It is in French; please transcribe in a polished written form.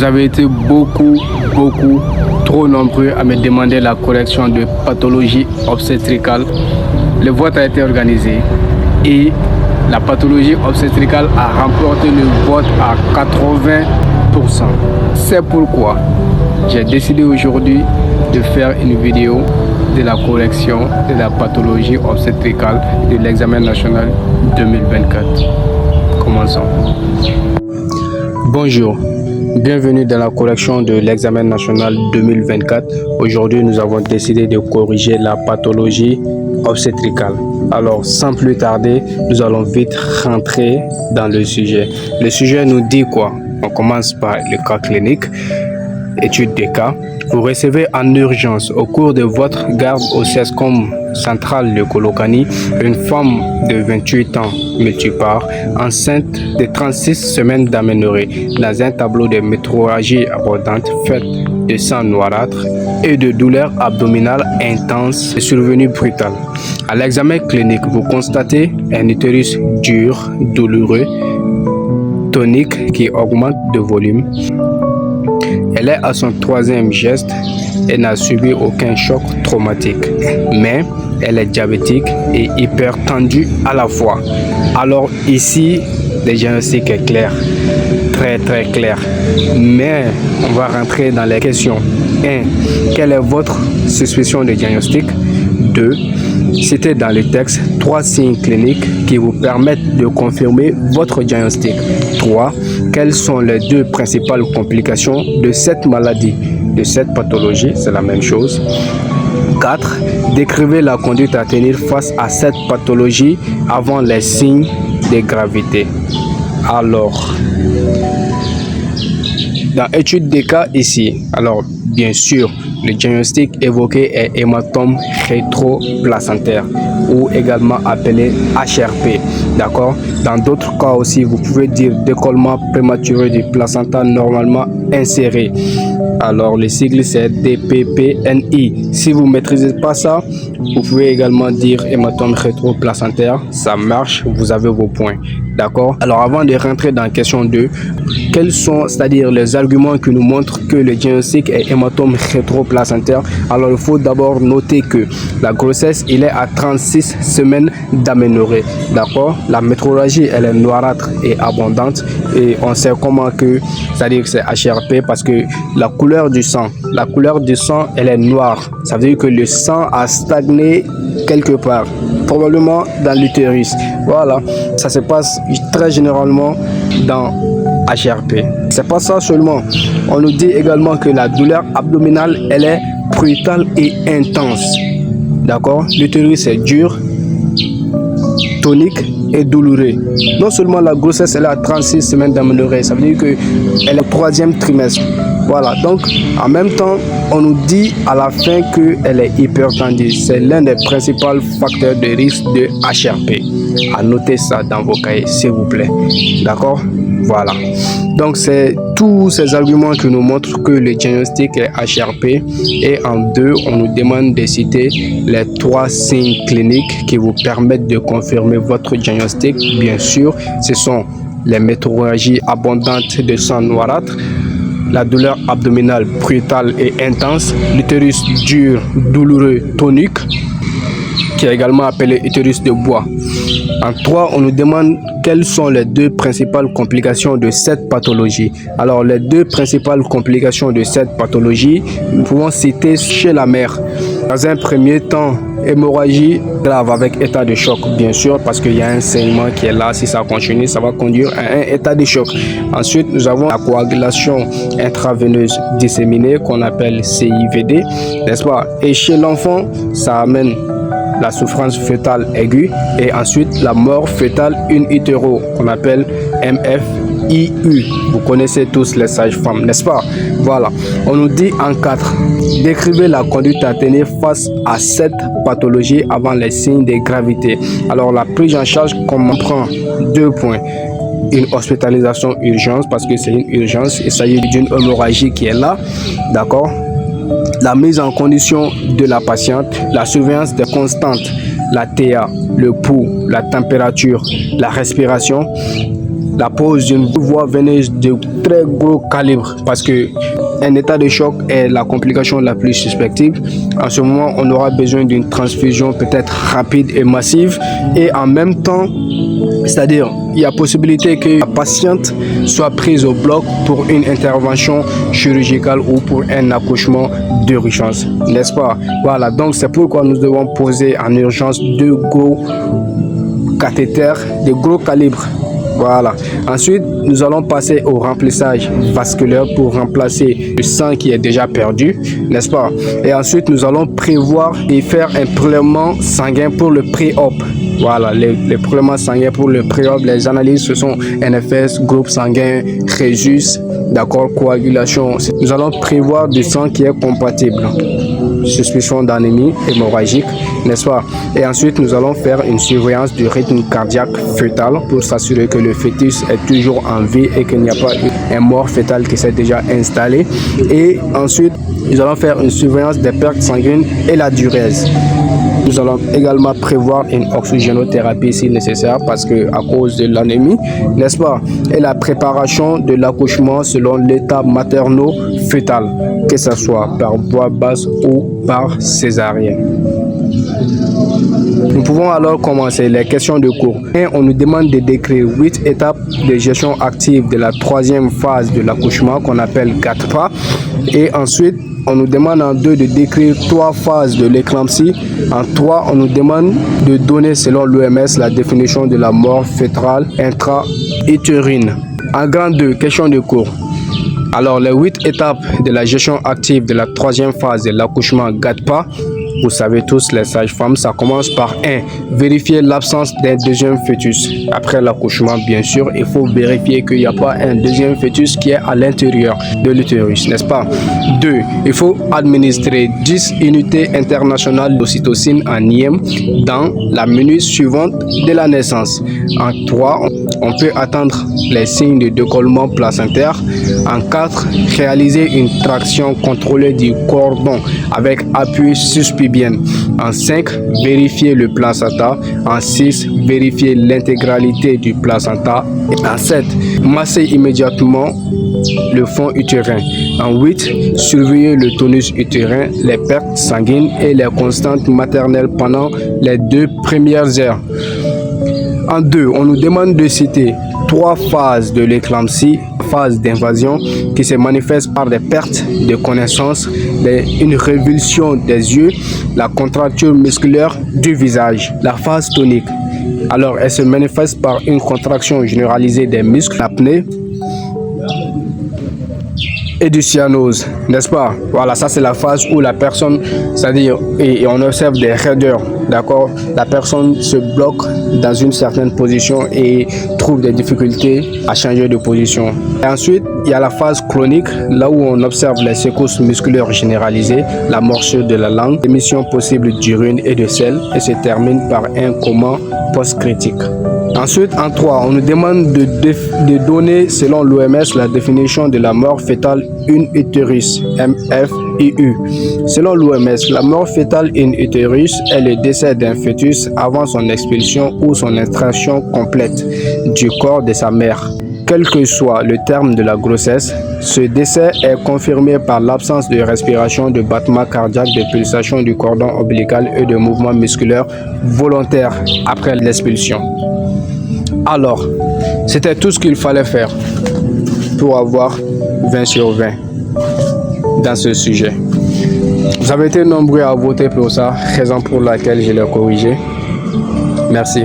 Vous avez été beaucoup trop nombreux à me demander la correction de pathologie obstétricale. Le vote a été organisé et la pathologie obstétricale a remporté le vote à 80%. C'est pourquoi j'ai décidé aujourd'hui de faire une vidéo de la correction de la pathologie obstétricale de l'examen national 2024. Commençons. Bonjour, bienvenue dans la correction de l'examen national 2024. Aujourd'hui, nous avons décidé de corriger la pathologie obstétricale. Alors, sans plus tarder, nous allons vite rentrer dans le sujet. Le sujet nous dit quoi? On commence par le cas clinique. Étude des cas. Vous recevez en urgence au cours de votre garde au CESCOM central de Kolokani une femme de 28 ans multipare, enceinte de 36 semaines d'aménorrhée, dans un tableau de métrorragie abondante faite de sang noirâtre et de douleurs abdominales intenses et survenues brutales. À l'examen clinique, vous constatez un utérus dur, douloureux, tonique qui augmente de volume. Elle est à son 3e geste et n'a subi aucun choc traumatique, mais elle est diabétique et hypertendue à la fois. Alors ici, le diagnostic est clair, très clair, mais on va rentrer dans les questions. 1. Quelle est votre suspicion de diagnostic? 2. Citez dans le texte 3 signes cliniques qui vous permettent de confirmer votre diagnostic. 3. Quelles sont les 2 principales complications de cette maladie, de cette pathologie? C'est la même chose. 4. Décrivez la conduite à tenir face à cette pathologie avant les signes de gravité. Alors, dans l'étude des cas ici, alors bien sûr, le diagnostic évoqué est hématome rétroplacentaire ou également appelé HRP. D'accord? Dans d'autres cas aussi, vous pouvez dire décollement prématuré du placenta normalement inséré. Alors, le sigle c'est DPPNI. Si vous ne maîtrisez pas ça, vous pouvez également dire hématome rétroplacentaire. Ça marche, vous avez vos points. D'accord? Alors, avant de rentrer dans la question 2, quels sont, c'est-à-dire les arguments qui nous montrent que le diagnostic est hématome rétroplacentaire? Alors, il faut d'abord noter que la grossesse, il est à 36 semaines d'aménorrhée. D'accord? La métrorragie, elle est noirâtre et abondante. Et on sait comment que, c'est-à-dire que c'est HRP parce que la couleur du sang, elle est noire. Ça veut dire que le sang a stagné quelque part, probablement dans l'utérus. Voilà, ça se passe très généralement dans HRP. C'est pas ça seulement. On nous dit également que la douleur abdominale, elle est brutale et intense. D'accord? L'utérus est dur, tonique et douloureux. Non seulement la grossesse, elle est à 36 semaines d'aménorrhée, ça veut dire qu'elle est au 3e trimestre. Voilà, donc en même temps, on nous dit à la fin qu'elle est hypertendue. C'est l'un des principaux facteurs de risque de HRP. À noter ça dans vos cahiers, s'il vous plaît. D'accord? Voilà. Donc, c'est tous ces arguments qui nous montrent que le diagnostic est HRP. Et en 2, on nous demande de citer les 3 signes cliniques qui vous permettent de confirmer votre diagnostic. Bien sûr, ce sont les métrorragies abondantes de sang noirâtre, la douleur abdominale brutale et intense, l'utérus dur, douloureux, tonique, qui est également appelé utérus de bois. En 3, on nous demande quelles sont les 2 principales complications de cette pathologie. Alors, les 2 principales complications de cette pathologie, nous pouvons citer chez la mère. Dans un premier temps, hémorragie grave avec état de choc, bien sûr, parce qu'il y a un saignement qui est là. Si ça continue, ça va conduire à un état de choc. Ensuite, nous avons la coagulation intraveineuse disséminée qu'on appelle CIVD, n'est-ce pas? Et chez l'enfant, ça amène la souffrance fœtale aiguë et ensuite la mort fœtale in utero qu'on appelle MFIU. Vous connaissez tous les sages-femmes, n'est-ce pas? Voilà, on nous dit en 4, décrivez la conduite à tenir face à cette pathologie avant les signes de gravité. Alors la prise en charge comprend 2 points. Une hospitalisation urgence parce que c'est une urgence, il s'agit d'une hémorragie qui est là, d'accord? La mise en condition de la patiente, la surveillance des constantes, la TA, le pouls, la température, la respiration, la pose d'une voie veineuse de très gros calibre, parce que un état de choc est la complication la plus suspective. En ce moment, on aura besoin d'une transfusion peut-être rapide et massive, et en même temps, c'est-à-dire il y a possibilité que la patiente soit prise au bloc pour une intervention chirurgicale ou pour un accouchement d'urgence, n'est-ce pas? Voilà, donc c'est pourquoi nous devons poser en urgence deux gros cathéters de gros calibre. Voilà. Ensuite, nous allons passer au remplissage vasculaire pour remplacer le sang qui est déjà perdu, n'est-ce pas? Et ensuite, nous allons prévoir et faire un prélèvement sanguin pour le pré-op. Voilà, les prélèvements sanguins pour le pré-op, les analyses, ce sont NFS, groupe sanguin, Rhésus, d'accord, coagulation. Nous allons prévoir du sang qui est compatible. Suspicion d'anémie hémorragique, n'est-ce pas? Et ensuite, nous allons faire une surveillance du rythme cardiaque fœtal pour s'assurer que le fœtus est toujours en vie et qu'il n'y a pas un mort fœtal qui s'est déjà installé. Et ensuite, nous allons faire une surveillance des pertes sanguines et la diurèse. Nous allons également prévoir une oxygénothérapie si nécessaire parce que à cause de l'anémie, n'est-ce pas? Et la préparation de l'accouchement selon l'état materno-fœtal, que ce soit par voie basse ou par césarienne. Nous pouvons alors commencer les questions de cours. Et on nous demande de décrire 8 étapes de gestion active de la troisième phase de l'accouchement qu'on appelle GATPA. Et ensuite, on nous demande en 2 de décrire 3 phases de l'éclampsie. En 3, on nous demande de donner selon l'OMS la définition de la mort fœtale intra-utérine. En grand 2, question de cours. Alors, les 8 étapes de la gestion active de la troisième phase de l'accouchement GATPA. Vous savez tous, les sages-femmes, ça commence par 1. Vérifier l'absence d'un deuxième fœtus. Après l'accouchement, bien sûr, il faut vérifier qu'il n'y a pas un deuxième fœtus qui est à l'intérieur de l'utérus, n'est-ce pas? 2. Il faut administrer 10 unités internationales d'ocytocine en IM dans la minute suivante de la naissance. En 3, on peut attendre les signes de décollement placentaire. En 4, réaliser une traction contrôlée du cordon avec appui suspubienne. En 5, vérifier le placenta. En 6, vérifier l'intégralité du placenta. En 7, masser immédiatement le fond utérin. En 8, surveiller le tonus utérin, les pertes sanguines et les constantes maternelles pendant les 2 premières heures. En 2, on nous demande de citer 3 phases de l'éclampsie. Phase d'invasion qui se manifeste par des pertes de connaissance, une révulsion des yeux, la contracture musculaire du visage. La phase tonique, alors elle se manifeste par une contraction généralisée des muscles, l'apnée et du cyanose, n'est-ce pas? Voilà, ça c'est la phase où la personne, c'est-à-dire, et on observe des raideurs, d'accord? La personne se bloque dans une certaine position et trouve des difficultés à changer de position. Et ensuite, il y a la phase chronique, là où on observe les secousses musculaires généralisées, la morsure de la langue, l'émission possible d'urine et de sel, et se termine par un coma post-critique. Ensuite, en 3, on nous demande de donner, selon l'OMS, la définition de la mort fœtale in utérus, MFIU. Selon l'OMS, la mort fœtale in utérus est le décès d'un fœtus avant son expulsion ou son extraction complète du corps de sa mère. Quel que soit le terme de la grossesse, ce décès est confirmé par l'absence de respiration, de battement cardiaque, de pulsation du cordon ombilical et de mouvements musculaires volontaires après l'expulsion. Alors, c'était tout ce qu'il fallait faire pour avoir 20 sur 20 dans ce sujet. Vous avez été nombreux à voter pour ça, raison pour laquelle je l'ai corrigé. Merci.